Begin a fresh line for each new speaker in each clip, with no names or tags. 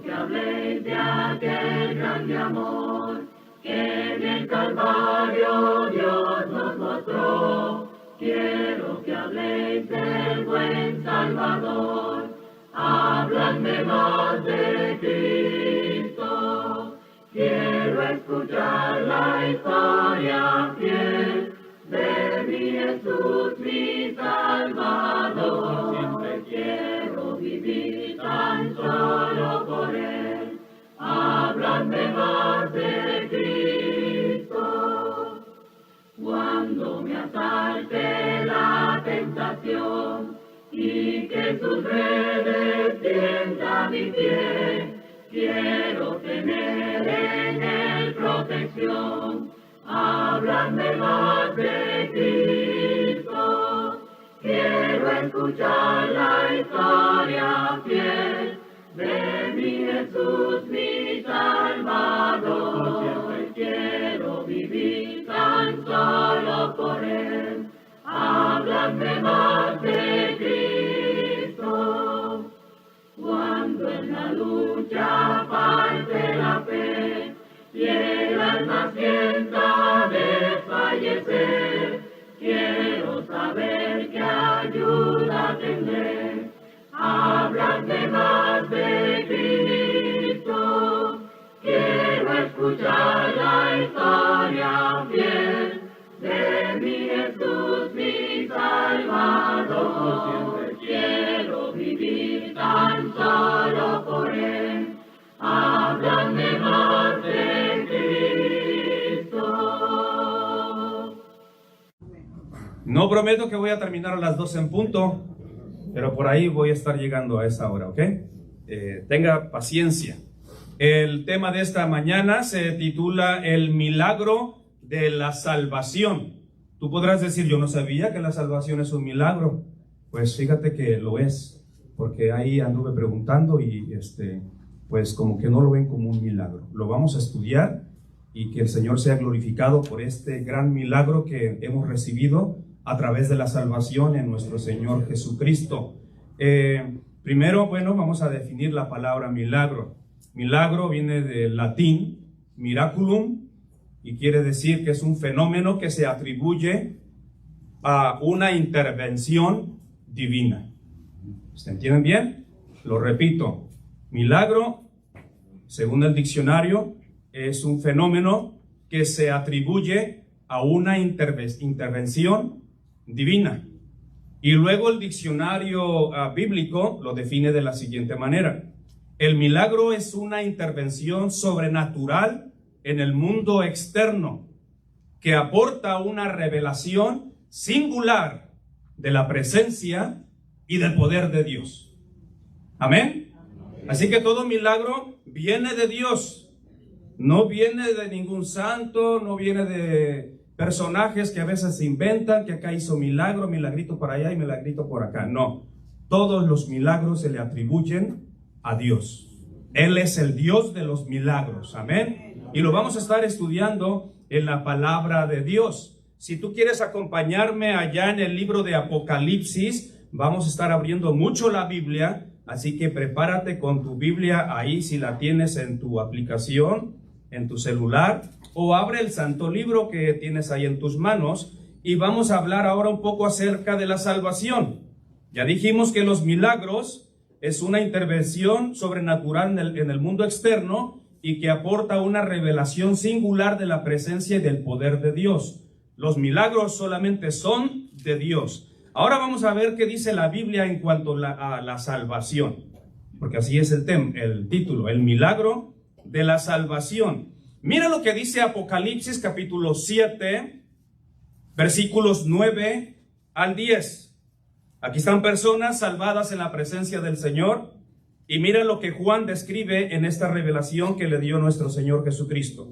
que habléis de aquel grande amor que en el Calvario Dios nos mostró. Quiero que habléis del buen Salvador, habladme más de Cristo. Quiero escuchar la historia fiel de mi Jesús, mi Salvador. Siempre quiero vivir tan solo por Él. Habladme más de Cristo. Cuando me asalte la tentación y que sus redes tienda mi pie, quiero tener en Él protección. Háblame más de Cristo. Quiero escuchar la historia fiel de mi Jesús, mi Salvador. Siempre quiero vivir tan solo por Él. Háblame más de Cristo. Cuando en la lucha falte la fe y el alma sienta desfallecer, quiero saber qué ayuda tendré. Háblame más de Cristo. Quiero escuchar la historia fiel de mi Jesús, mi Salvador. Siempre quiero vivir tan solo por Él. Háblame más de Cristo.
No prometo que voy a terminar a las 12 en punto, pero por ahí voy a estar llegando a esa hora, ¿ok? Tenga paciencia. El tema de esta mañana se titula El milagro de la salvación. Tú podrás decir, yo no sabía que la salvación es un milagro. Pues fíjate que lo es, porque ahí anduve preguntando y pues como que no lo ven como un milagro. Lo vamos a estudiar y que el Señor sea glorificado por este gran milagro que hemos recibido a través de la salvación en nuestro Señor Jesucristo. Primero, bueno, vamos a definir la palabra milagro. Milagro viene del latín miraculum y quiere decir que es un fenómeno que se atribuye a una intervención divina. ¿Se entienden bien? Lo repito. Milagro, según el diccionario, es un fenómeno que se atribuye a una intervención divina. Y luego el diccionario bíblico lo define de la siguiente manera. El milagro es una intervención sobrenatural en el mundo externo que aporta una revelación singular de la presencia y del poder de Dios. Amén. Así que todo milagro viene de Dios. No viene de ningún santo, no viene de personajes que a veces se inventan, que acá hizo milagro, milagrito por allá y milagrito por acá. No, todos los milagros se le atribuyen a Dios. Él es el Dios de los milagros. Amén. Y lo vamos a estar estudiando en la palabra de Dios. Si tú quieres acompañarme allá en el libro de Apocalipsis, vamos a estar abriendo mucho la Biblia. Así que prepárate con tu Biblia ahí, si la tienes en tu aplicación, en tu celular, o abre el santo libro que tienes ahí en tus manos y vamos a hablar ahora un poco acerca de la salvación. Ya dijimos que los milagros es una intervención sobrenatural en el mundo externo y que aporta una revelación singular de la presencia y del poder de Dios. Los milagros solamente son de Dios. Ahora vamos a ver qué dice la Biblia en cuanto a la salvación, porque así es el título, el milagro de la salvación. Mira lo que dice Apocalipsis capítulo 7, versículos 9 al 10. Aquí están personas salvadas en la presencia del Señor y mira lo que Juan describe en esta revelación que le dio nuestro Señor Jesucristo.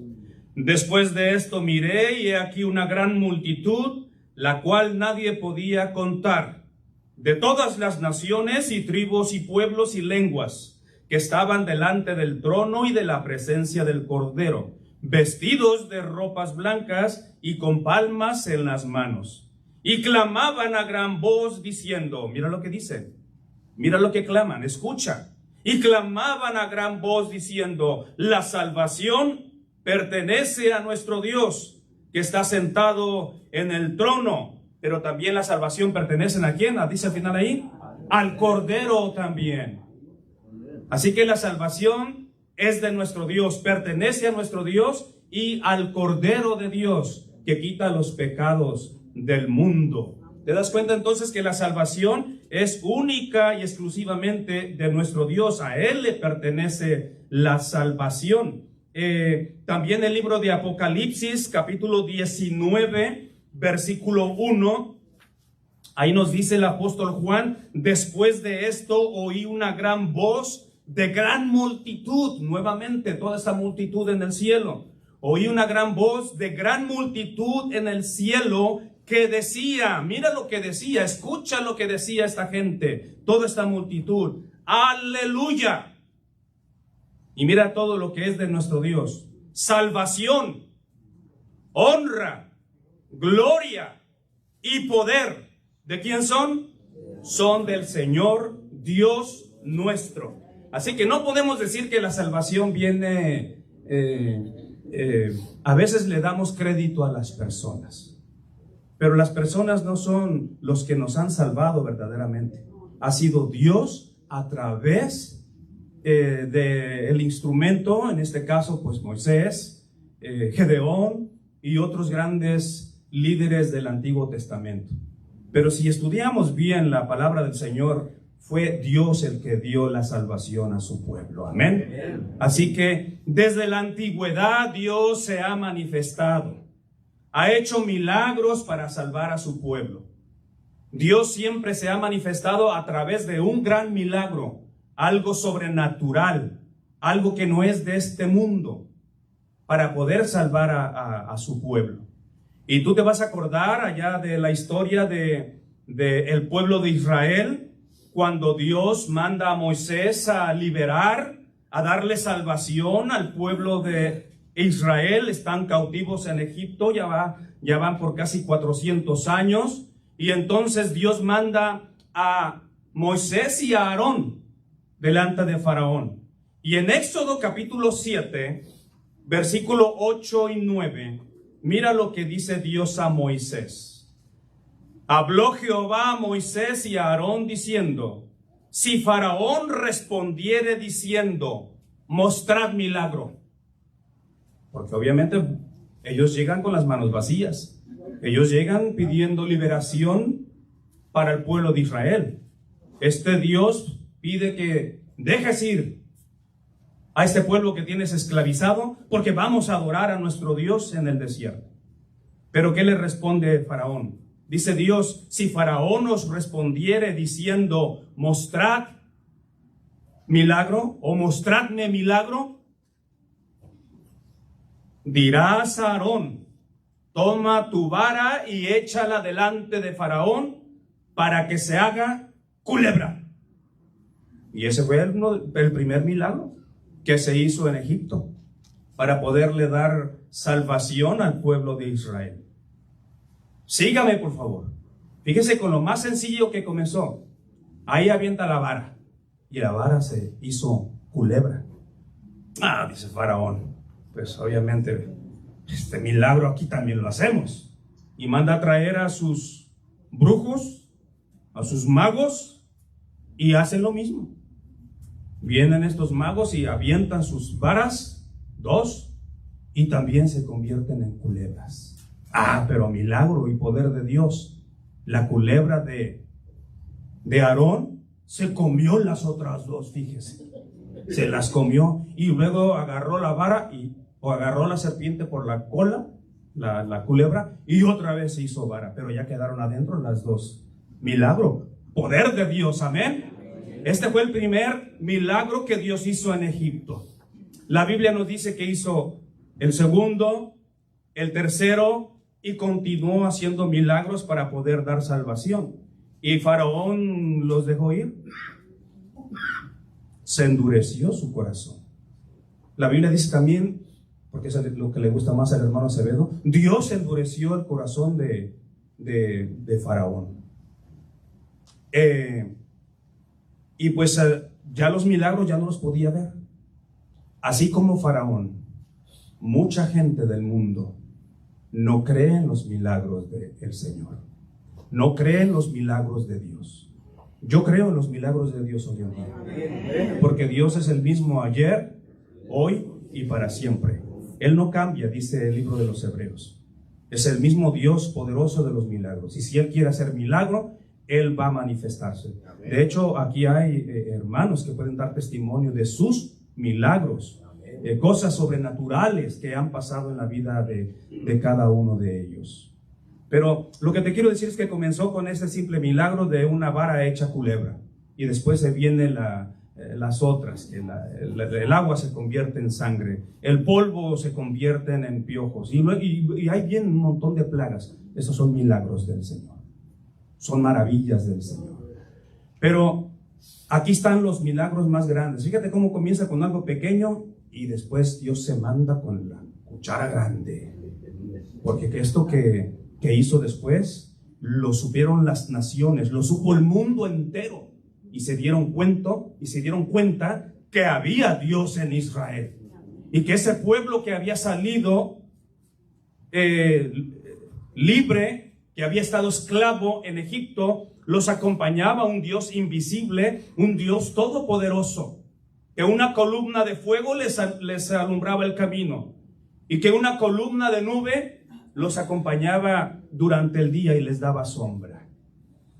Después de esto miré y he aquí una gran multitud, la cual nadie podía contar, de todas las naciones y tribus y pueblos y lenguas, que estaban delante del trono y de la presencia del Cordero, vestidos de ropas blancas y con palmas en las manos. Y clamaban a gran voz diciendo, mira lo que dicen, mira lo que claman, escucha. y clamaban a gran voz diciendo: la salvación pertenece a nuestro Dios, que está sentado en el trono. Pero también la salvación pertenece ¿a quién? Dice al final ahí, al Cordero también. Así que la salvación es de nuestro Dios, pertenece a nuestro Dios y al Cordero de Dios, que quita los pecados del mundo. ¿Te das cuenta entonces que la salvación es única y exclusivamente de nuestro Dios? A Él le pertenece la salvación. También el libro de Apocalipsis, capítulo 19, versículo 1, ahí nos dice el apóstol Juan: después de esto oí una gran voz de gran multitud, nuevamente toda esa multitud en el cielo. Oí una gran voz de gran multitud en el cielo que decía, mira lo que decía, escucha lo que decía esta gente, toda esta multitud: aleluya. Y mira todo lo que es de nuestro Dios: salvación, honra, gloria y poder. ¿De quién son? Son del Señor Dios nuestro. Así que no podemos decir que la salvación viene, a veces le damos crédito a las personas, pero las personas no son los que nos han salvado verdaderamente. Ha sido Dios a través del instrumento, en este caso pues Moisés, Gedeón y otros grandes líderes del Antiguo Testamento. Pero si estudiamos bien la palabra del Señor, fue Dios el que dio la salvación a su pueblo. Amén. Así que desde la antigüedad Dios se ha manifestado, ha hecho milagros para salvar a su pueblo. Dios siempre se ha manifestado a través de un gran milagro, algo sobrenatural, algo que no es de este mundo, para poder salvar a su pueblo. Y tú te vas a acordar allá de la historia de el pueblo de Israel, cuando Dios manda a Moisés a liberar, a darle salvación al pueblo de Israel. Están cautivos en Egipto, ya van por casi 400 años. Y entonces Dios manda a Moisés y a Aarón delante de Faraón. Y en Éxodo capítulo 7, versículo 8 y 9, mira lo que dice Dios a Moisés. Habló Jehová a Moisés y a Aarón diciendo: si Faraón respondiere diciendo: mostrad milagro. Porque obviamente ellos llegan con las manos vacías. Ellos llegan pidiendo liberación para el pueblo de Israel. Este Dios pide que dejes ir a este pueblo que tienes esclavizado, porque vamos a adorar a nuestro Dios en el desierto. Pero ¿qué le responde Faraón? Dice Dios: si Faraón os respondiere diciendo: mostrad milagro o mostradme milagro, dirás a Aarón: toma tu vara y échala delante de Faraón para que se haga culebra. Y ese fue el primer milagro que se hizo en Egipto para poderle dar salvación al pueblo de Israel. Sígame, por favor. Fíjese con lo más sencillo que comenzó. Ahí avienta la vara y la vara se hizo culebra. Dice Faraón, pues obviamente este milagro aquí también lo hacemos. Y manda a traer a sus brujos, a sus magos, y hacen lo mismo. Vienen estos magos y avientan sus varas, dos, y también se convierten en culebras. Pero milagro y poder de Dios. La culebra de Aarón se comió las otras dos, fíjese. Se las comió y luego agarró la vara o agarró la serpiente por la cola, la culebra, y otra vez se hizo vara, pero ya quedaron adentro las dos. Milagro, poder de Dios, amén. Este fue el primer milagro que Dios hizo en Egipto. La Biblia nos dice que hizo el segundo, el tercero, y continuó haciendo milagros para poder dar salvación. Y Faraón los dejó ir. Se endureció su corazón. La Biblia dice también, porque es lo que le gusta más al hermano Acevedo, Dios endureció el corazón de Faraón. Y pues ya los milagros ya no los podía ver. Así como Faraón, mucha gente del mundo no cree en los milagros del Señor. No cree en los milagros de Dios. Yo creo en los milagros de Dios hoy en día. Porque Dios es el mismo ayer, hoy y para siempre. Él no cambia, dice el libro de los Hebreos. Es el mismo Dios poderoso de los milagros. Y si Él quiere hacer milagro, Él va a manifestarse. De hecho, aquí hay hermanos que pueden dar testimonio de sus milagros. Cosas sobrenaturales que han pasado en la vida de cada uno de ellos. Pero lo que te quiero decir es que comenzó con ese simple milagro de una vara hecha culebra. Y después se vienen las otras, que el agua se convierte en sangre, el polvo se convierte en piojos. Y ahí vienen un montón de plagas. Esos son milagros del Señor. Son maravillas del Señor. Pero aquí están los milagros más grandes. Fíjate cómo comienza con algo pequeño y después Dios se manda con la cuchara grande. Porque esto que hizo después, lo supieron las naciones, lo supo el mundo entero. Y se dieron cuenta que había Dios en Israel. Y que ese pueblo que había salido libre, que había estado esclavo en Egipto, los acompañaba un Dios invisible, un Dios todopoderoso. Que una columna de fuego les alumbraba el camino. Y que una columna de nube los acompañaba durante el día y les daba sombra.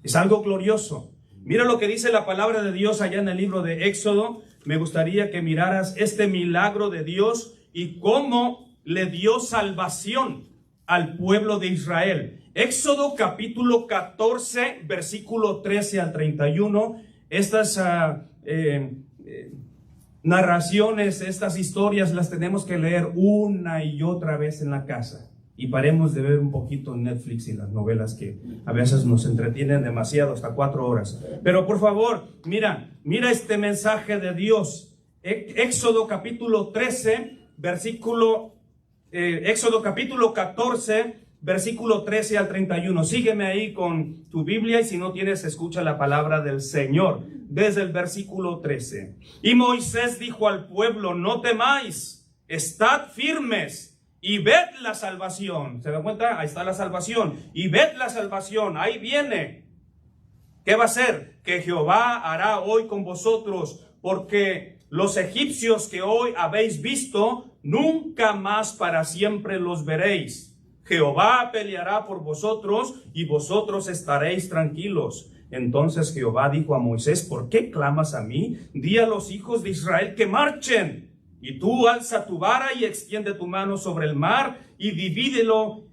Es algo glorioso. Mira lo que dice la palabra de Dios allá en el libro de Éxodo. Me gustaría que miraras este milagro de Dios y cómo le dio salvación al pueblo de Israel. Éxodo capítulo 14, versículo 13 al 31. Estas narraciones, estas historias las tenemos que leer una y otra vez en la casa. Y paremos de ver un poquito en Netflix y las novelas que a veces nos entretienen demasiado, hasta 4 horas. Pero por favor, mira este mensaje de Dios. Éxodo capítulo 13, Éxodo capítulo 14, versículo 13 al 31. Sígueme ahí con tu Biblia y si no tienes, escucha la palabra del Señor. Desde el versículo 13. Y Moisés dijo al pueblo: no temáis, estad firmes y ved la salvación. ¿Se dan cuenta? Ahí está la salvación. Y ved la salvación, ahí viene. ¿Qué va a ser? Que Jehová hará hoy con vosotros, porque los egipcios que hoy habéis visto, nunca más para siempre los veréis. Jehová peleará por vosotros y vosotros estaréis tranquilos. Entonces Jehová dijo a Moisés: ¿por qué clamas a mí? Di a los hijos de Israel que marchen. Y tú alza tu vara y extiende tu mano sobre el mar y divídelo,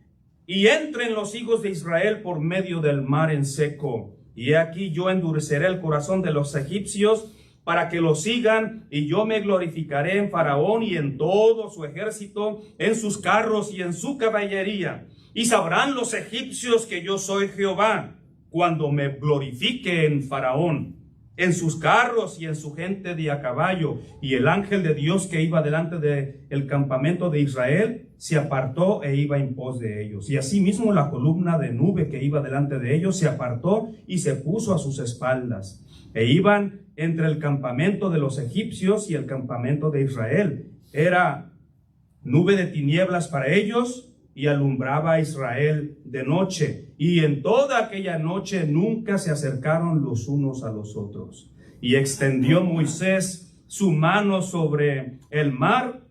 y entren los hijos de Israel por medio del mar en seco. Y he aquí yo endureceré el corazón de los egipcios para que lo sigan, y yo me glorificaré en Faraón y en todo su ejército, en sus carros y en su caballería. Y sabrán los egipcios que yo soy Jehová, cuando me glorifique en Faraón, en sus carros y en su gente de a caballo. Y el ángel de Dios que iba delante del campamento de Israel se apartó e iba en pos de ellos. Y asimismo la columna de nube que iba delante de ellos se apartó y se puso a sus espaldas. E iban entre el campamento de los egipcios y el campamento de Israel. Era nube de tinieblas para ellos y alumbraba a Israel de noche. Y en toda aquella noche nunca se acercaron los unos a los otros. Y extendió Moisés su mano sobre el mar,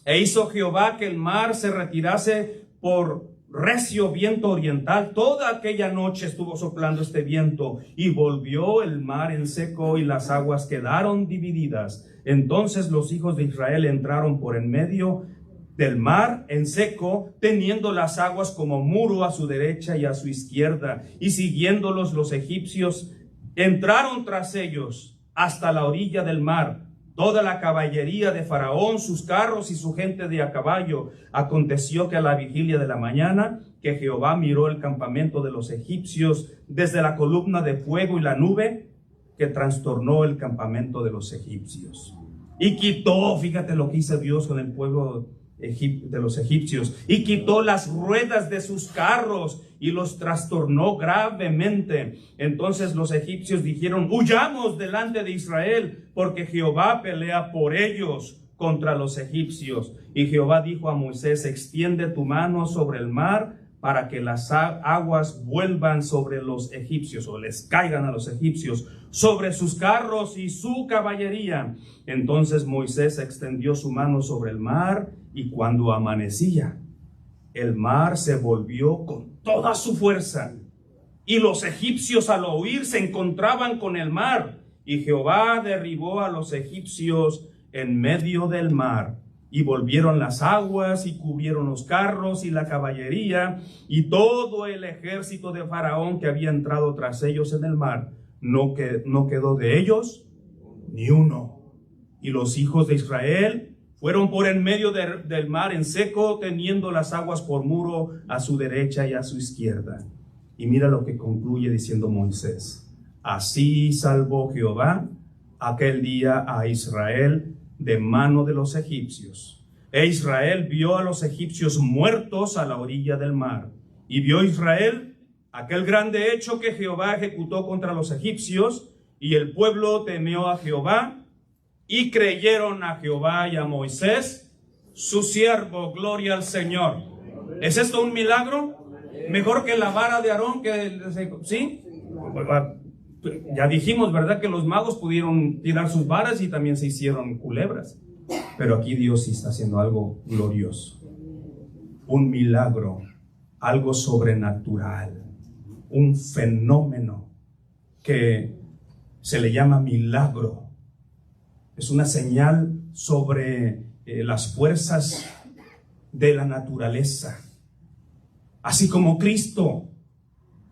e hizo Jehová que el mar se retirase por recio viento oriental. Toda aquella noche estuvo soplando este viento, y volvió el mar en seco, y las aguas quedaron divididas. Entonces los hijos de Israel entraron por en medio del mar en seco, teniendo las aguas como muro a su derecha y a su izquierda, y siguiéndolos los egipcios entraron tras ellos hasta la orilla del mar, toda la caballería de Faraón, sus carros y su gente de a caballo. Aconteció que a la vigilia de la mañana, que Jehová miró el campamento de los egipcios desde la columna de fuego y la nube, que trastornó el campamento de los egipcios. Y quitó, fíjate lo que hizo Dios con el pueblo de los egipcios, y quitó las ruedas de sus carros y los trastornó gravemente. Entonces los egipcios dijeron: huyamos delante de Israel, porque Jehová pelea por ellos contra los egipcios. Y Jehová dijo a Moisés: extiende tu mano sobre el mar, para que las aguas vuelvan sobre los egipcios, o les caigan a los egipcios, sobre sus carros y su caballería. Entonces Moisés extendió su mano sobre el mar, y cuando amanecía, el mar se volvió con toda su fuerza, y los egipcios al oír se encontraban con el mar, y Jehová derribó a los egipcios en medio del mar. Y volvieron las aguas y cubrieron los carros y la caballería y todo el ejército de Faraón que había entrado tras ellos en el mar. No quedó de ellos ni uno. Y los hijos de Israel fueron por en medio del mar en seco, teniendo las aguas por muro a su derecha y a su izquierda. Y mira lo que concluye diciendo Moisés: así salvó Jehová aquel día a Israel de mano de los egipcios. E Israel vio a los egipcios muertos a la orilla del mar. Y vio Israel aquel grande hecho que Jehová ejecutó contra los egipcios, y el pueblo temió a Jehová, y creyeron a Jehová y a Moisés, su siervo. Gloria al Señor. ¿Es esto un milagro? Mejor que la vara de Aarón, ¿sí? Ya dijimos, ¿verdad?, que los magos pudieron tirar sus varas y también se hicieron culebras. Pero aquí Dios sí está haciendo algo glorioso. Un milagro, algo sobrenatural, un fenómeno que se le llama milagro. Es una señal sobre las fuerzas de la naturaleza. Así como Cristo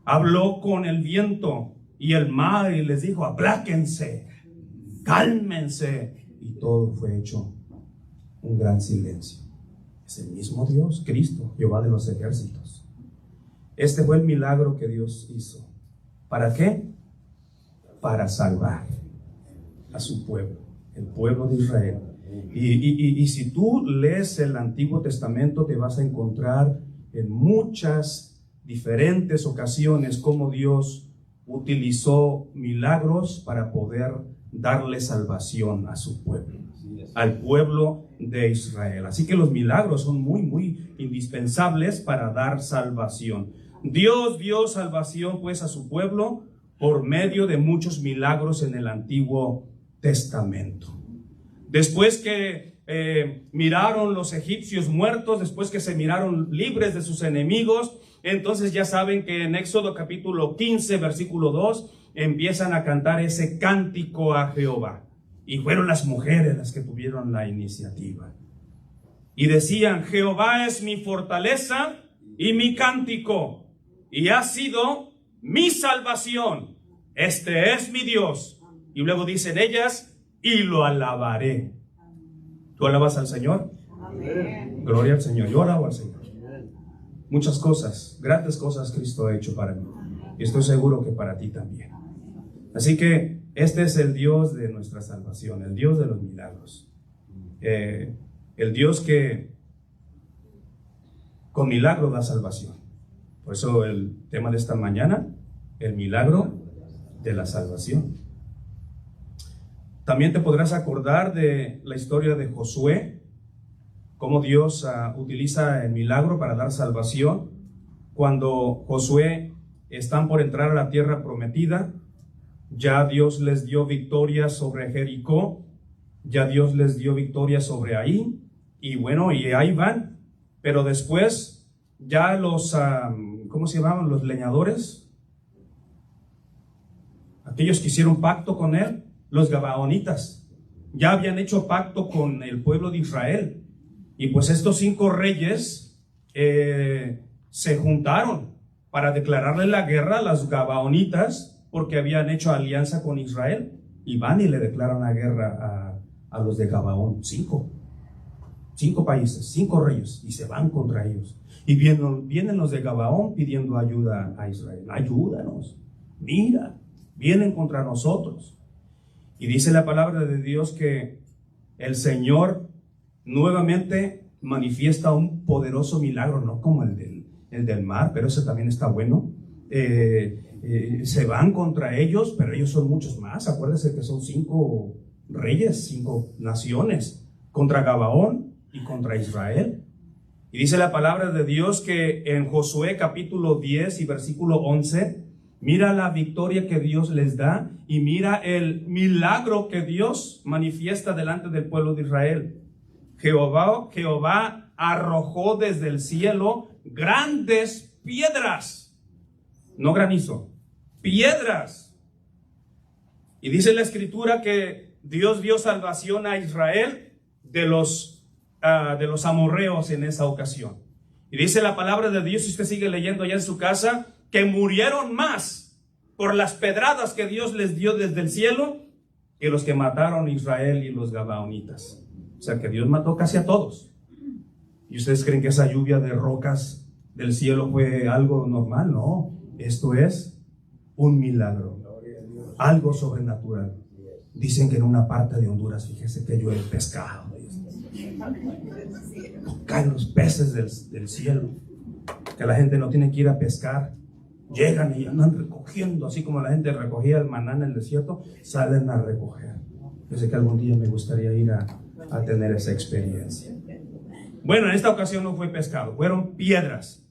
habló con el viento y el mar y les dijo: apláquense, cálmense, y todo fue hecho un gran silencio. Es el mismo Dios, Cristo, Jehová de los ejércitos. Este fue el milagro que Dios hizo. ¿Para qué? Para salvar a su pueblo, el pueblo de Israel. Y si tú lees el Antiguo Testamento, te vas a encontrar en muchas diferentes ocasiones cómo Dios utilizó milagros para poder darle salvación a su pueblo, al pueblo de Israel. Así que los milagros son muy indispensables para dar salvación. Dios dio salvación pues a su pueblo por medio de muchos milagros en el Antiguo Testamento. Después que miraron los egipcios muertos, después que se miraron libres de sus enemigos, entonces ya saben que en Éxodo capítulo 15, versículo 2, empiezan a cantar ese cántico a Jehová. Y fueron las mujeres las que tuvieron la iniciativa. Y decían: Jehová es mi fortaleza y mi cántico, y ha sido mi salvación. Este es mi Dios. Y luego dicen ellas: y lo alabaré. ¿Tú alabas al Señor? Amén. Gloria al Señor. Yo alabo al Señor. Muchas cosas, grandes cosas Cristo ha hecho para mí. Y estoy seguro que para ti también. Así que este es el Dios de nuestra salvación, el Dios de los milagros. El Dios que con milagro da salvación. Por eso el tema de esta mañana, el milagro de la salvación. También te podrás acordar de la historia de Josué, cómo Dios utiliza el milagro para dar salvación. Cuando Josué están por entrar a la tierra prometida, ya Dios les dio victoria sobre Jericó, ya Dios les dio victoria sobre Ahí, y bueno, y ahí van. Pero después ya los, ¿cómo se llamaban? Los leñadores, aquellos que hicieron pacto con él, los gabaonitas, ya habían hecho pacto con el pueblo de Israel. Y pues estos 5 reyes se juntaron para declararle la guerra a los gabaonitas, porque habían hecho alianza con Israel. Y van y le declaran la guerra a los de Gabaón. 5 países, 5 reyes, y se van contra ellos. Y vienen los de Gabaón pidiendo ayuda a Israel. Ayúdanos, mira, vienen contra nosotros. Y dice la palabra de Dios que el Señor nuevamente manifiesta un poderoso milagro, no como el el del mar, pero ese también está bueno. Se van contra ellos, pero ellos son muchos más. Acuérdense que son 5 reyes, 5 naciones, contra Gabaón y contra Israel. Y dice la palabra de Dios que en Josué capítulo 10 y versículo 11, mira la victoria que Dios les da y mira el milagro que Dios manifiesta delante del pueblo de Israel. Jehová arrojó desde el cielo grandes piedras, no granizo, piedras. Y dice la escritura que Dios dio salvación a Israel de los amorreos en esa ocasión. Y dice la palabra de Dios, si usted sigue leyendo allá en su casa, que murieron más por las pedradas que Dios les dio desde el cielo que los que mataron a Israel y los gabaonitas. O sea que Dios mató casi a todos. ¿Y ustedes creen que esa lluvia de rocas del cielo fue algo normal? No, esto es un milagro, algo sobrenatural. Dicen que en una parte de Honduras, fíjese que llueve pescado, caen los peces del cielo, que la gente no tiene que ir a pescar, llegan y andan recogiendo, así como la gente recogía el maná en el desierto, salen a recoger. Yo sé que algún día me gustaría ir a tener esa experiencia. Bueno, en esta ocasión no fue pescado, fueron piedras,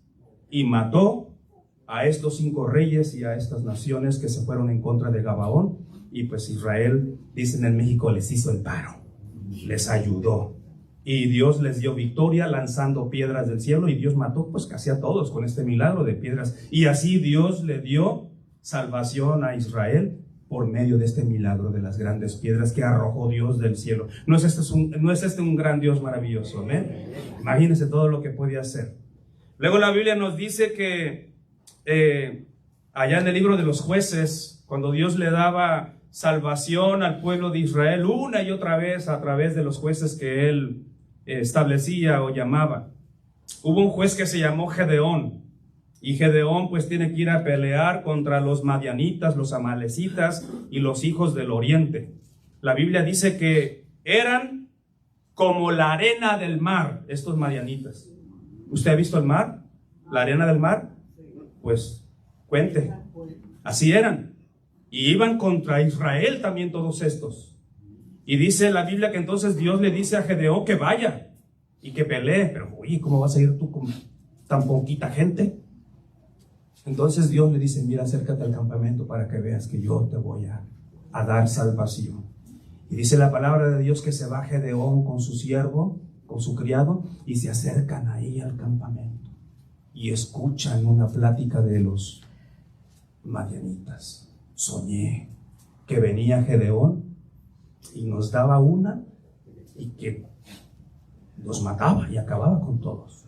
y mató a estos 5 reyes y a estas naciones que se fueron en contra de Gabaón. Y pues Israel, dicen en México, les hizo el paro, les ayudó, y Dios les dio victoria lanzando piedras del cielo, y Dios mató pues casi a todos con este milagro de piedras. Y así Dios le dio salvación a Israel por medio de este milagro de las grandes piedras que arrojó Dios del cielo. ¿No es este un gran Dios maravilloso? ¿Eh? Imagínense todo lo que puede hacer. Luego la Biblia nos dice que allá en el libro de los Jueces, cuando Dios le daba salvación al pueblo de Israel una y otra vez a través de los jueces que él establecía o llamaba, hubo un juez que se llamó Gedeón, y Gedeón pues tiene que ir a pelear contra los madianitas, los amalecitas y los hijos del oriente. La Biblia dice que eran como la arena del mar estos madianitas. ¿Usted ha visto el mar? ¿La arena del mar? Pues cuente, así eran. Y iban contra Israel también todos estos. Y dice la Biblia que entonces Dios le dice a Gedeón que vaya y que pelee. Pero oye, ¿cómo vas a ir tú con tan poquita gente? Entonces Dios le dice, mira, acércate al campamento para que veas que yo te voy a dar salvación. Y dice la palabra de Dios que se va Gedeón con su siervo, con su criado, y se acercan ahí al campamento y escuchan una plática de los madianitas. Soñé que venía Gedeón y nos daba una y que los mataba y acababa con todos.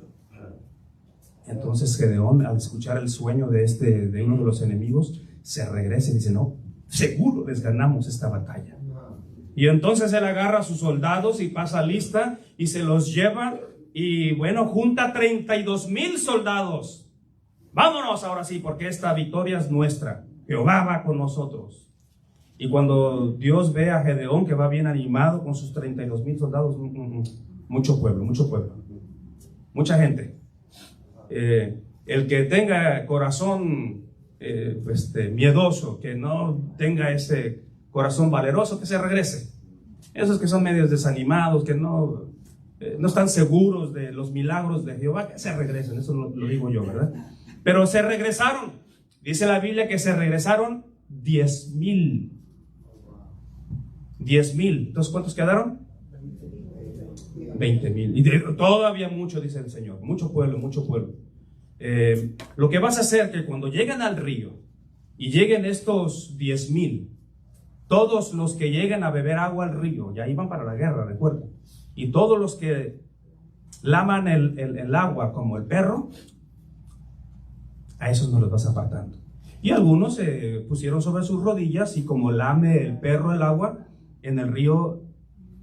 Entonces Gedeón, al escuchar el sueño de uno de los enemigos, se regresa y dice, no, seguro les ganamos esta batalla. Y entonces él agarra a sus soldados y pasa lista y se los lleva, y bueno, junta 32,000 soldados. Vámonos ahora sí, porque esta victoria es nuestra. Jehová va con nosotros. Y cuando Dios ve a Gedeón que va bien animado con sus 32,000 soldados, mucho pueblo, mucha gente. El que tenga corazón miedoso, que no tenga ese corazón valeroso, que se regrese. Esos que son medios desanimados, que no están seguros de los milagros de Jehová, que se regresen. Eso lo digo yo, ¿verdad? Pero se regresaron. Dice la Biblia que se regresaron 10,000. 10,000. Entonces, ¿cuántos quedaron? 20,000. Y todavía mucho, dice el Señor. Mucho pueblo. Lo que vas a hacer que cuando lleguen al río y lleguen estos 10,000, todos los que lleguen a beber agua al río, ya iban para la guerra, recuerden, y todos los que laman el agua como el perro, a esos no los vas apartando. Y algunos se pusieron sobre sus rodillas y como lame el perro el agua, en el río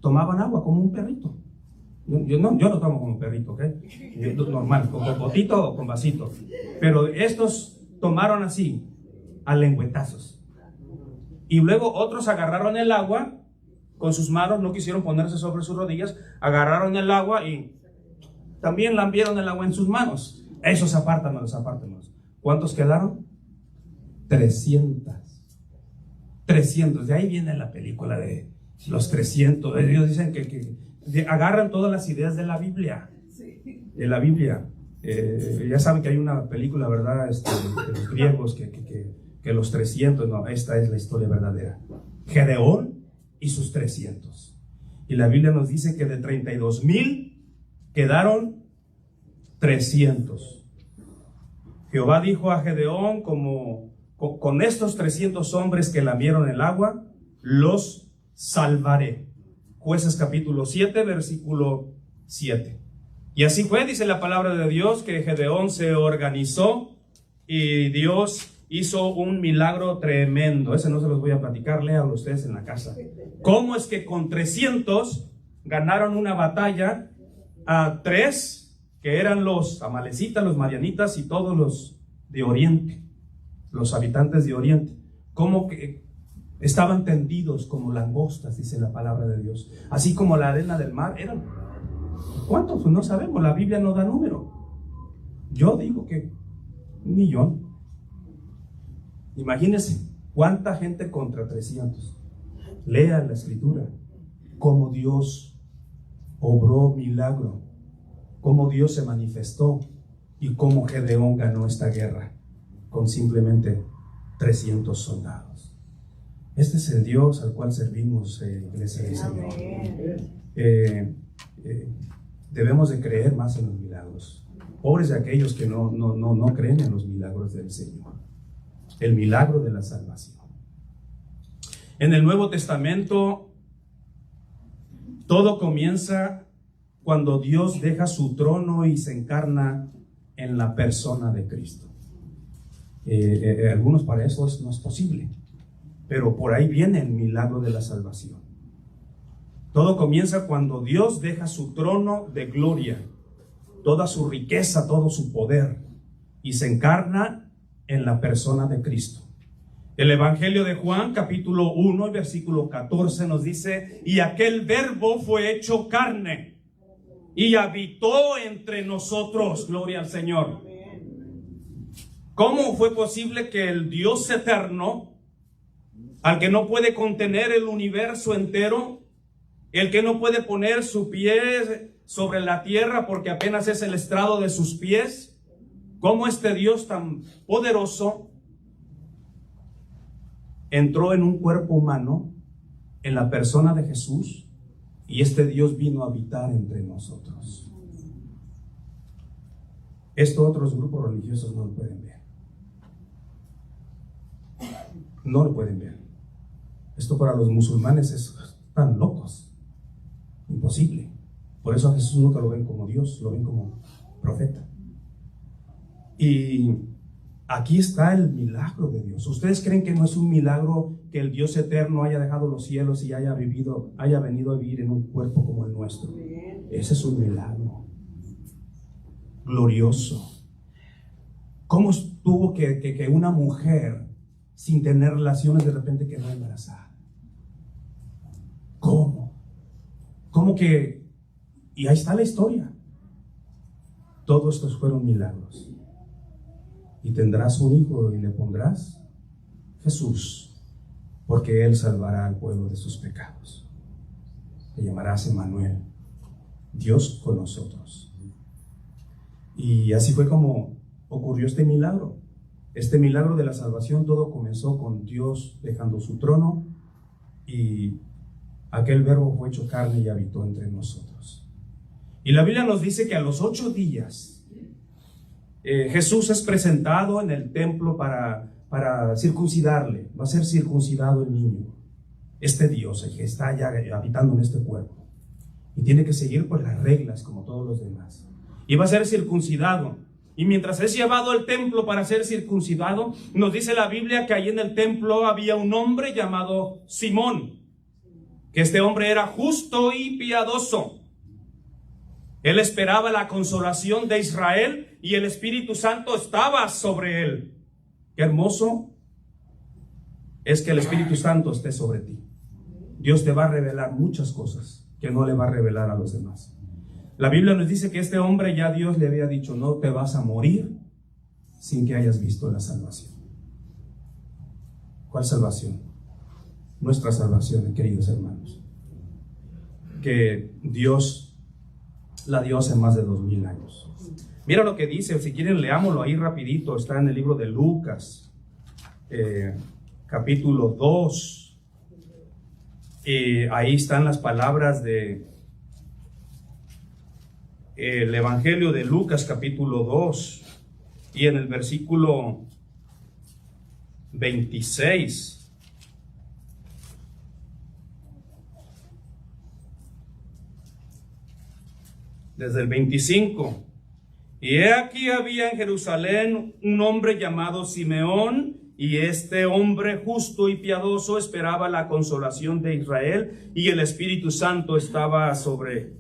tomaban agua como un perrito. Yo no tomo como un perrito, ¿ok? Normal, con botito o con vasito. Pero estos tomaron así, a lengüetazos. Y luego otros agarraron el agua con sus manos, no quisieron ponerse sobre sus rodillas, agarraron el agua y también lambieron el agua en sus manos. Esos apártanos. ¿Cuántos quedaron? 300. De ahí viene la película de los 300. Ellos dicen que agarran todas las ideas de la Biblia. De la Biblia. Ya saben que hay una película, ¿verdad? De los griegos que los 300. No, esta es la historia verdadera. Gedeón y sus 300. Y la Biblia nos dice que de 32,000 quedaron 300. Jehová dijo a Gedeón, con estos 300 hombres que lamieron el agua, los salvaré. Jueces capítulo 7, versículo 7. Y así fue, dice la palabra de Dios, que Gedeón se organizó y Dios hizo un milagro tremendo. Ese no se los voy a platicar, léanlo ustedes en la casa. ¿Cómo es que con 300 ganaron una batalla a 3, que eran los amalecitas, los madianitas y todos los de Oriente, los habitantes de Oriente? ¿Cómo que estaban tendidos como langostas, dice la palabra de Dios? Así como la arena del mar. Eran, ¿cuántos? No sabemos, la Biblia no da número. Yo digo que 1,000,000. Imagínense cuánta gente contra 300. Lean la escritura, cómo Dios obró milagro, cómo Dios se manifestó y cómo Gedeón ganó esta guerra con simplemente 300 soldados. Este es el Dios al cual servimos, iglesia del Señor. Debemos de creer más en los milagros. Pobres de aquellos que no creen en los milagros del Señor. El milagro de la salvación. En el Nuevo Testamento, todo comienza cuando Dios deja su trono y se encarna en la persona de Cristo. Algunos para eso no es posible, pero por ahí viene el milagro de la salvación. Todo comienza cuando Dios deja su trono de gloria, toda su riqueza, todo su poder, y se encarna en la persona de Cristo. El Evangelio de Juan, capítulo 1, versículo 14 nos dice: y aquel verbo fue hecho carne y habitó entre nosotros. Gloria al Señor. ¿Cómo fue posible que el Dios eterno, al que no puede contener el universo entero, el que no puede poner su pie sobre la tierra porque apenas es el estrado de sus pies, cómo este Dios tan poderoso entró en un cuerpo humano, en la persona de Jesús, y este Dios vino a habitar entre nosotros? Esto otros grupos religiosos no lo pueden ver. No lo pueden ver. Esto para los musulmanes están locos. Imposible. Por eso a Jesús nunca lo ven como Dios, lo ven como profeta. Y aquí está el milagro de Dios. ¿Ustedes creen que no es un milagro que el Dios eterno haya dejado los cielos y haya venido a vivir en un cuerpo como el nuestro? Ese es un milagro glorioso. ¿Cómo estuvo que una mujer sin tener relaciones de repente quedó embarazada? ¿Cómo? ¿Cómo que? Y ahí está la historia. Todos estos fueron milagros. Y tendrás un hijo y le pondrás Jesús, porque él salvará al pueblo de sus pecados. Le llamarás Emmanuel, Dios con nosotros. Y así fue como ocurrió este milagro. Este milagro de la salvación, todo comenzó con Dios dejando su trono y aquel verbo fue hecho carne y habitó entre nosotros. Y la Biblia nos dice que a los 8 días Jesús es presentado en el templo para circuncidarle. Va a ser circuncidado el niño, este Dios, el que está ya habitando en este cuerpo, y tiene que seguir pues las reglas como todos los demás, y va a ser circuncidado. Y mientras es llevado al templo para ser circuncidado, nos dice la Biblia que ahí en el templo había un hombre llamado Simón, que este hombre era justo y piadoso. Él esperaba la consolación de Israel y el Espíritu Santo estaba sobre él. Qué hermoso es que el Espíritu Santo esté sobre ti. Dios te va a revelar muchas cosas que no le va a revelar a los demás. La Biblia nos dice que este hombre ya Dios le había dicho, no te vas a morir sin que hayas visto la salvación. ¿Cuál salvación? Nuestra salvación, queridos hermanos, que Dios la dio hace más de 2000 años. Mira lo que dice, si quieren leámoslo ahí rapidito, está en el libro de Lucas, capítulo 2, ahí están las palabras de el Evangelio de Lucas, capítulo 2, y en el versículo 26, desde el 25, y he aquí había en Jerusalén un hombre llamado Simeón, y este hombre justo y piadoso esperaba la consolación de Israel, y el Espíritu Santo estaba sobre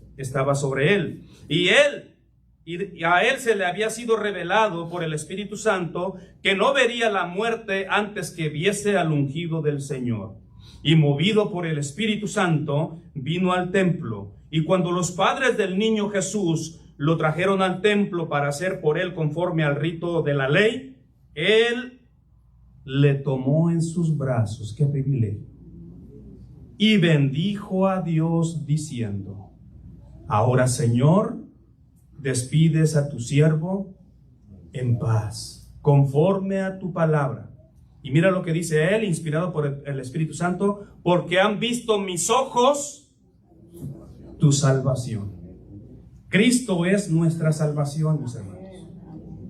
él. Y a él se le había sido revelado por el Espíritu Santo que no vería la muerte antes que viese al ungido del Señor. Y movido por el Espíritu Santo, vino al templo. Y cuando los padres del niño Jesús lo trajeron al templo para hacer por él conforme al rito de la ley, él le tomó en sus brazos, qué privilegio, y bendijo a Dios diciendo: ahora, Señor, despides a tu siervo en paz, conforme a tu palabra. Y mira lo que dice él, inspirado por el Espíritu Santo: porque han visto mis ojos tu salvación. Cristo es nuestra salvación, mis hermanos.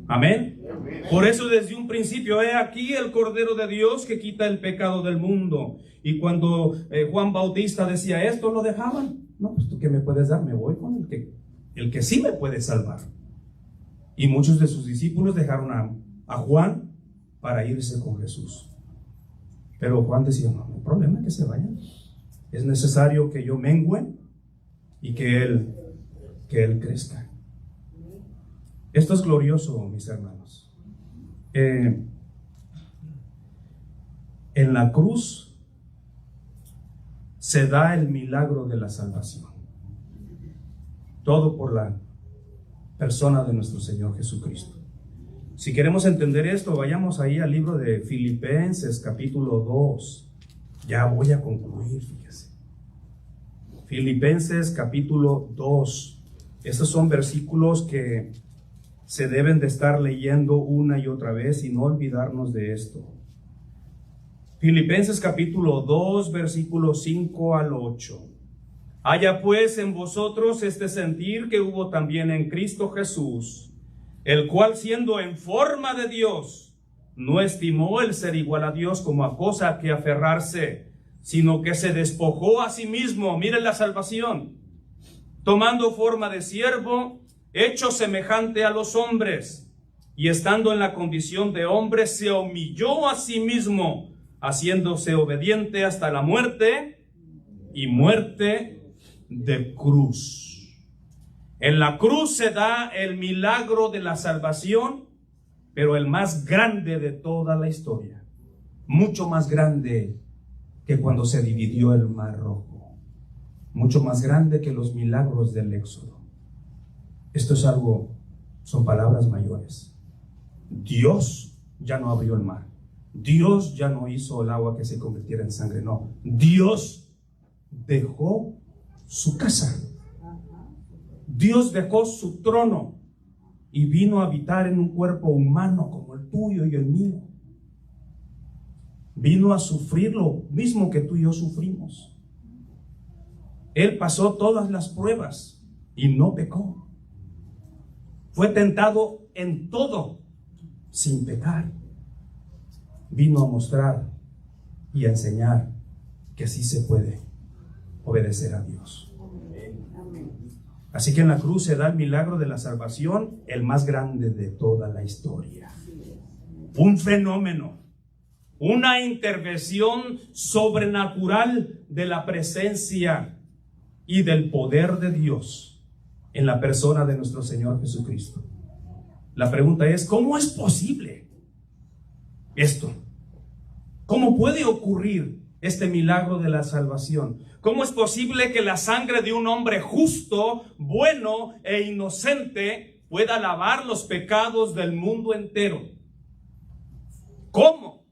Amén. Por eso desde un principio, he aquí el Cordero de Dios que quita el pecado del mundo. Y cuando Juan Bautista decía esto, lo dejaban. No, pues tú, ¿qué me puedes dar? Me voy con el que sí me puede salvar. Y muchos de sus discípulos dejaron a Juan para irse con Jesús. Pero Juan decía, no hay problema que se vayan. Es necesario que yo mengüe y que él crezca. Esto es glorioso, mis hermanos. En la cruz se da el milagro de la salvación. Todo por la persona de nuestro Señor Jesucristo. Si queremos entender esto, vayamos ahí al libro de Filipenses, capítulo 2. Ya voy a concluir, fíjese. Filipenses, capítulo 2. Estos son versículos que se deben de estar leyendo una y otra vez y no olvidarnos de esto. Filipenses, capítulo 2, versículos 5 al 8. Haya pues en vosotros este sentir que hubo también en Cristo Jesús, el cual, siendo en forma de Dios, no estimó el ser igual a Dios como a cosa a que aferrarse, sino que se despojó a sí mismo. Miren la salvación. Tomando forma de siervo, hecho semejante a los hombres, y estando en la condición de hombre, se humilló a sí mismo, haciéndose obediente hasta la muerte, y muerte de cruz. En la cruz se da el milagro de la salvación, pero el más grande de toda la historia, mucho más grande que cuando se dividió el Mar Rojo, mucho más grande que los milagros del Éxodo. Esto es algo, son palabras mayores. Dios ya no abrió el mar. Dios ya no hizo el agua que se convirtiera en sangre. No, Dios dejó su casa. Dios dejó su trono y vino a habitar en un cuerpo humano como el tuyo y el mío. Vino a sufrir lo mismo que tú y yo sufrimos. Él pasó todas las pruebas y no pecó. Fue tentado en todo sin pecar. Vino a mostrar y a enseñar que sí se puede obedecer a Dios. Así que en la cruz se da el milagro de la salvación, el más grande de toda la historia. Un fenómeno, una intervención sobrenatural de la presencia y del poder de Dios en la persona de nuestro Señor Jesucristo. La pregunta es, ¿cómo es posible esto? ¿Cómo puede ocurrir este milagro de la salvación? ¿Cómo es posible que la sangre de un hombre justo, bueno e inocente pueda lavar los pecados del mundo entero? ¿Cómo?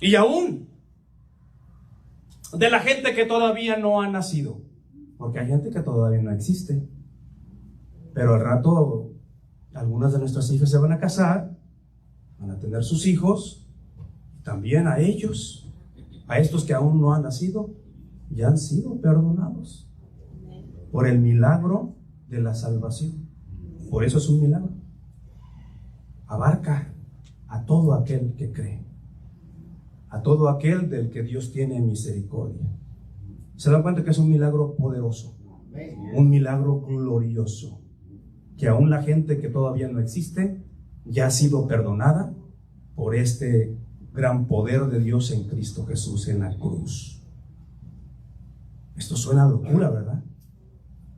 Y aún de la gente que todavía no ha nacido, porque hay gente que todavía no existe, pero al rato algunas de nuestras hijas se van a casar, van a tener sus hijos, también a ellos, a estos que aún no han nacido, ya han sido perdonados por el milagro de la salvación. Por eso es un milagro. Abarca a todo aquel que cree, a todo aquel del que Dios tiene misericordia. ¿Se dan cuenta que es un milagro poderoso? Un milagro glorioso, que aún la gente que todavía no existe ya ha sido perdonada por este gran poder de Dios en Cristo Jesús en la cruz. Esto suena a locura, ¿verdad?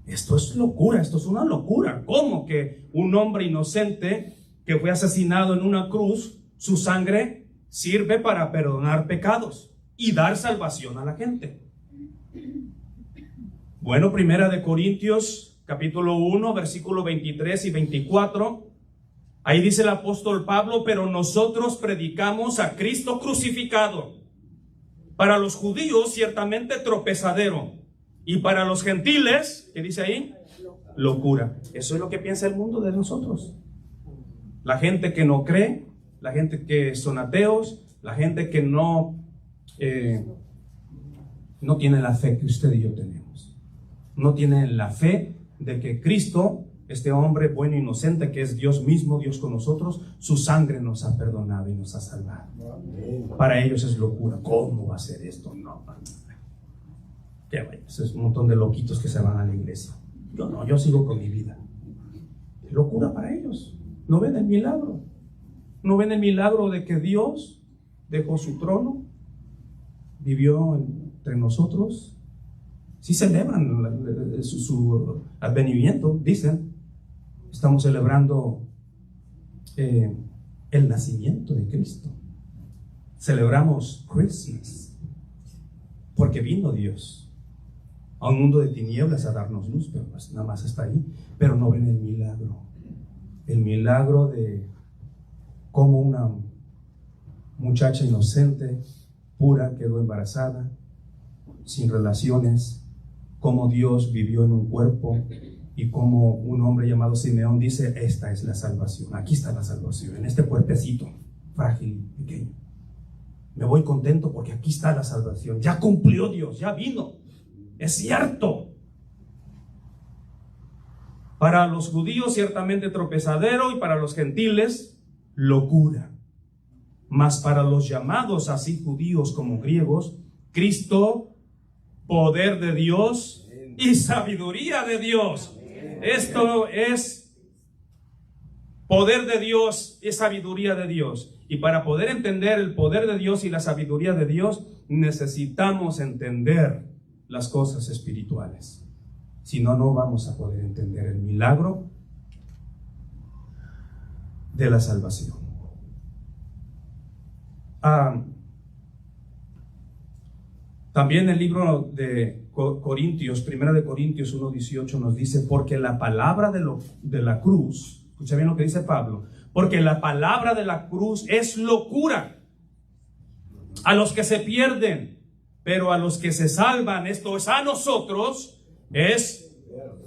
Esto es locura, esto es una locura. ¿Cómo que un hombre inocente que fue asesinado en una cruz, su sangre sirve para perdonar pecados y dar salvación a la gente? Bueno, Primera de Corintios, capítulo 1, versículo 23 y 24. Ahí dice el apóstol Pablo: pero nosotros predicamos a Cristo crucificado, para los judíos ciertamente tropezadero, y para los gentiles, ¿qué dice ahí? Locura. Eso es lo que piensa el mundo de nosotros. La gente que no cree, la gente que son ateos, la gente que no tiene la fe que usted y yo tenemos. No tiene la fe de que Cristo, este hombre bueno e inocente que es Dios mismo, Dios con nosotros, su sangre nos ha perdonado y nos ha salvado. Para ellos es locura. ¿Cómo va a ser esto? No. Que vaya, es un montón de loquitos que se van a la iglesia. Yo no, yo sigo con mi vida. Es locura para ellos. No ven el milagro. No ven el milagro de que Dios dejó su trono, vivió entre nosotros. Sí celebran su advenimiento, dicen. Estamos celebrando el nacimiento de Cristo. Celebramos Christmas porque vino Dios a un mundo de tinieblas a darnos luz, pero pues nada más está ahí. Pero no ven el milagro de cómo una muchacha inocente, pura, quedó embarazada, sin relaciones, cómo Dios vivió en un cuerpo, y cómo un hombre llamado Simeón dice: esta es la salvación, aquí está la salvación, en este cuerpecito frágil, pequeño. Me voy contento porque aquí está la salvación, ya cumplió Dios, ya vino, es cierto. Para los judíos ciertamente tropezadero, y para los gentiles locura. Mas para los llamados, así judíos como griegos, Cristo, poder de Dios y sabiduría de Dios. Esto es poder de Dios y sabiduría de Dios. Y para poder entender el poder de Dios y la sabiduría de Dios, necesitamos entender las cosas espirituales. Si no, no vamos a poder entender el milagro de la salvación. También el libro de Corintios, Primera de Corintios 1:18 nos dice: porque la palabra de la cruz, escucha bien lo que dice Pablo, porque la palabra de la cruz es locura a los que se pierden, pero a los que se salvan, esto es a nosotros, es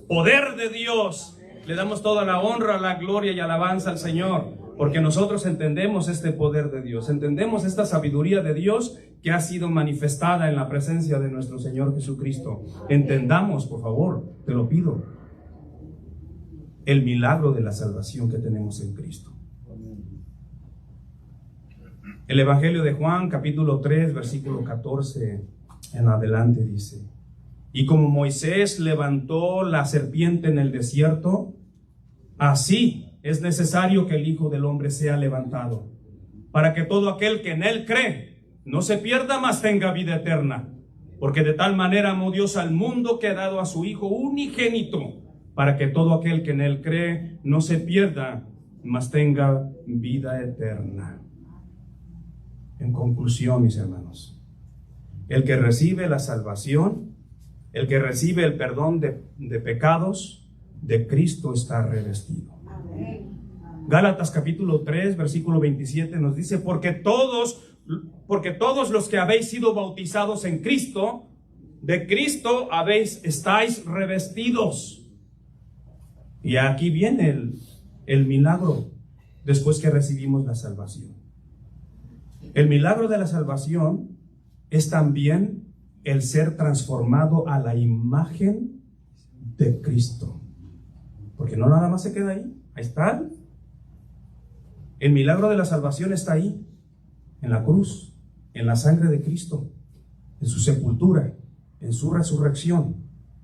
poder de Dios. Le damos toda la honra, la gloria y alabanza al Señor, porque nosotros entendemos este poder de Dios, entendemos esta sabiduría de Dios que ha sido manifestada en la presencia de nuestro Señor Jesucristo. Entendamos, por favor, te lo pido, el milagro de la salvación que tenemos en Cristo. El Evangelio de Juan, capítulo 3, versículo 14 en adelante dice: y como Moisés levantó la serpiente en el desierto, así es necesario que el Hijo del Hombre sea levantado, para que todo aquel que en él cree no se pierda, mas tenga vida eterna. Porque de tal manera amó Dios al mundo, que ha dado a su Hijo unigénito, para que todo aquel que en él cree no se pierda, mas tenga vida eterna. En conclusión, mis hermanos, el que recibe la salvación, el que recibe el perdón de pecados, de Cristo está revestido. Gálatas capítulo 3, versículo 27 nos dice, porque todos los que habéis sido bautizados en Cristo, de Cristo estáis revestidos. Y aquí viene el milagro después que recibimos la salvación. El milagro de la salvación es también el ser transformado a la imagen de Cristo. Porque no nada más se queda ahí, ahí está. El milagro de la salvación está ahí, en la cruz, en la sangre de Cristo, en su sepultura, en su resurrección.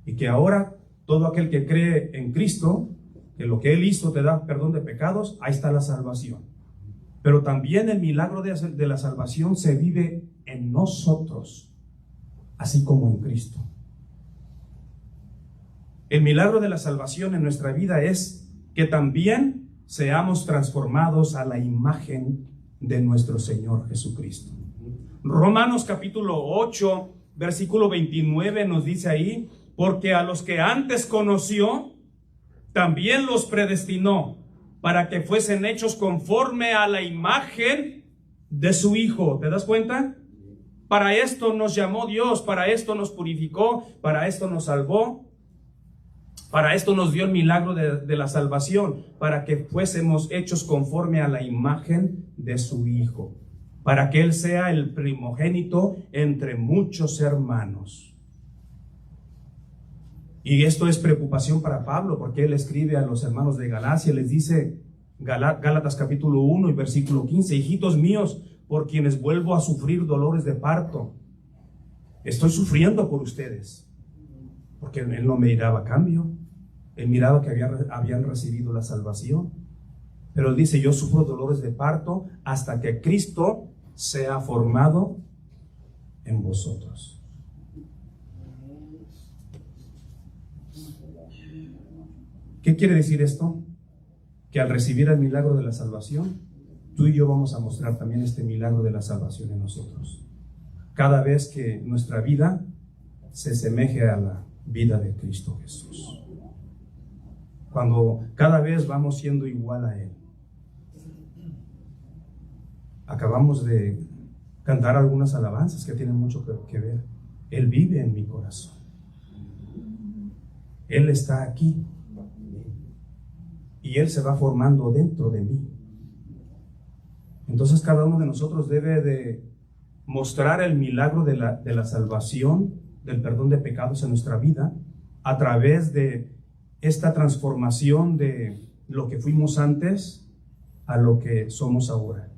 Y que ahora todo aquel que cree en Cristo, que lo que Él hizo te da perdón de pecados, ahí está la salvación. Pero también el milagro de la salvación se vive en nosotros, así como en Cristo. El milagro de la salvación en nuestra vida es que también seamos transformados a la imagen de nuestro Señor Jesucristo. Romanos capítulo 8, versículo 29 nos dice ahí, porque a los que antes conoció, también los predestinó para que fuesen hechos conforme a la imagen de su Hijo. ¿Te das cuenta? Para esto nos llamó Dios, para esto nos purificó, para esto nos salvó, para esto nos dio el milagro de la salvación, para que fuésemos hechos conforme a la imagen de su Hijo, para que Él sea el primogénito entre muchos hermanos. Y esto es preocupación para Pablo, porque él escribe a los hermanos de Galacia, les dice, Gálatas capítulo 1 y versículo 15, hijitos míos, por quienes vuelvo a sufrir dolores de parto. Estoy sufriendo por ustedes, porque él no me daba cambio. Él miraba que habían recibido la salvación. Pero él dice, yo sufro dolores de parto hasta que Cristo sea formado en vosotros. ¿Qué quiere decir esto? Que al recibir el milagro de la salvación, tú y yo vamos a mostrar también este milagro de la salvación en nosotros. Cada vez que nuestra vida se asemeje a la vida de Cristo Jesús. Cuando cada vez vamos siendo igual a Él. Acabamos de cantar algunas alabanzas que tienen mucho que ver. Él vive en mi corazón. Él está aquí. Y Él se va formando dentro de mí. Entonces cada uno de nosotros debe de mostrar el milagro de la salvación, del perdón de pecados en nuestra vida, a través de esta transformación de lo que fuimos antes a lo que somos ahora.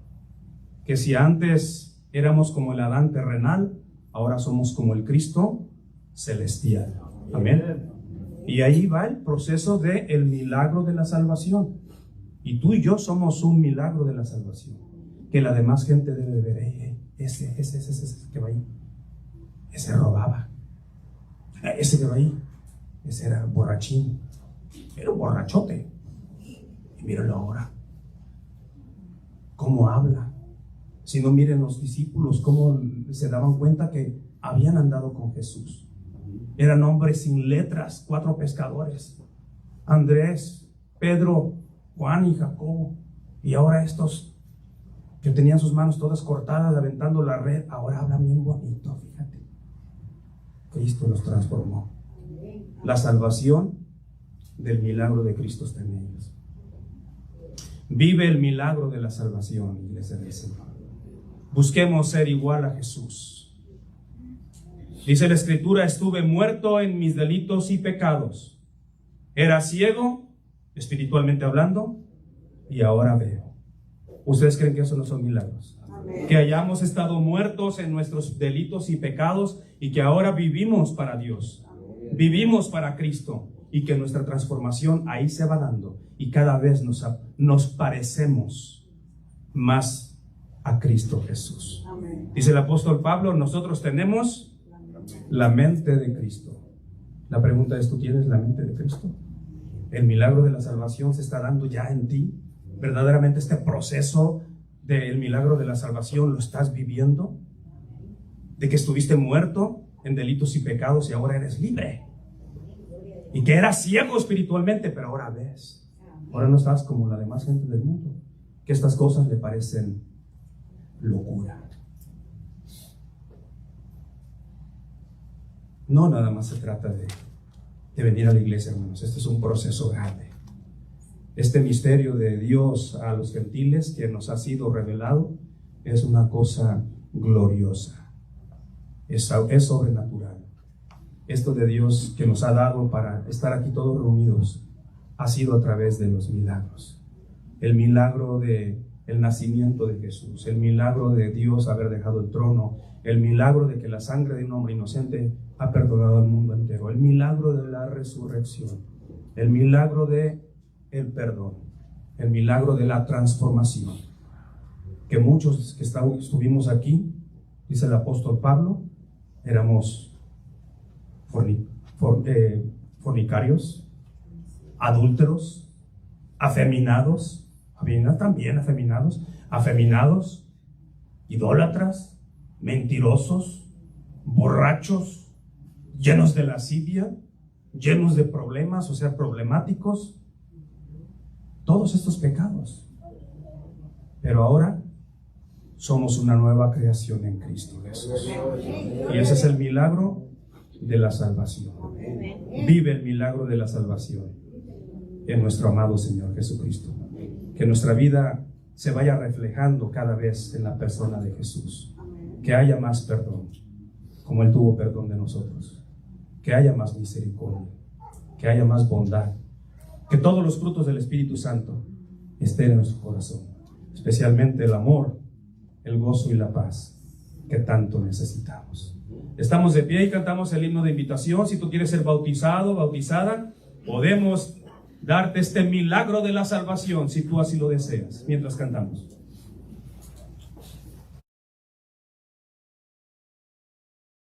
Que si antes éramos como el Adán terrenal, ahora somos como el Cristo celestial. Amén. Y ahí va el proceso del milagro de la salvación. Y tú y yo somos un milagro de la salvación. Que la demás gente debe ver. Ese que va ahí. Ese robaba. Ese que va ahí. Ese era borrachín. Era un borrachote. Y míralo ahora. Cómo habla. Si no, miren los discípulos cómo se daban cuenta que habían andado con Jesús. Eran hombres sin letras, 4 pescadores. Andrés, Pedro, Juan y Jacobo. Y ahora estos que tenían sus manos todas cortadas aventando la red, ahora hablan bien bonito, fíjate. Cristo los transformó. La salvación del milagro de Cristo está en ellos. Vive el milagro de la salvación, iglesia del Señor. Busquemos ser igual a Jesús. Dice la Escritura, estuve muerto en mis delitos y pecados. Era ciego, espiritualmente hablando, y ahora veo. ¿Ustedes creen que eso no son milagros? Amén. Que hayamos estado muertos en nuestros delitos y pecados y que ahora vivimos para Dios. Amén. Vivimos para Cristo y que nuestra transformación ahí se va dando y cada vez nos parecemos más a Cristo Jesús. Amén. Dice el apóstol Pablo, nosotros tenemos la mente de Cristo. La pregunta es, ¿tú tienes la mente de Cristo? El milagro de la salvación se está dando ya en ti. Verdaderamente este proceso del milagro de la salvación lo estás viviendo? ¿De que estuviste muerto en delitos y pecados y ahora eres libre? Y que eras ciego espiritualmente, pero ahora ves. Ahora no estás como la demás gente del mundo, que estas cosas le parecen locura. No nada más se trata de venir a la iglesia, hermanos. Este es un proceso grande. Este misterio de Dios a los gentiles que nos ha sido revelado es una cosa gloriosa. Es sobrenatural. Esto de Dios que nos ha dado para estar aquí todos reunidos ha sido a través de los milagros. El milagro de el nacimiento de Jesús, el milagro de Dios haber dejado el trono, el milagro de que la sangre de un hombre inocente ha perdonado al mundo entero, el milagro de la resurrección, el milagro de el perdón, el milagro de la transformación, que muchos que estuvimos aquí, dice el apóstol Pablo, éramos fornicarios, adúlteros, afeminados, idólatras, mentirosos, borrachos, llenos de lascivia, llenos de problemas, o sea, problemáticos, todos estos pecados. Pero ahora somos una nueva creación en Cristo Jesús. Y ese es el milagro de la salvación. Vive el milagro de la salvación en nuestro amado Señor Jesucristo. Que nuestra vida se vaya reflejando cada vez en la persona de Jesús. Que haya más perdón, como Él tuvo perdón de nosotros. Que haya más misericordia, que haya más bondad. Que todos los frutos del Espíritu Santo estén en nuestro corazón. Especialmente el amor, el gozo y la paz que tanto necesitamos. Estamos de pie y cantamos el himno de invitación. Si tú quieres ser bautizado, bautizada, podemos darte este milagro de la salvación si tú así lo deseas, mientras cantamos.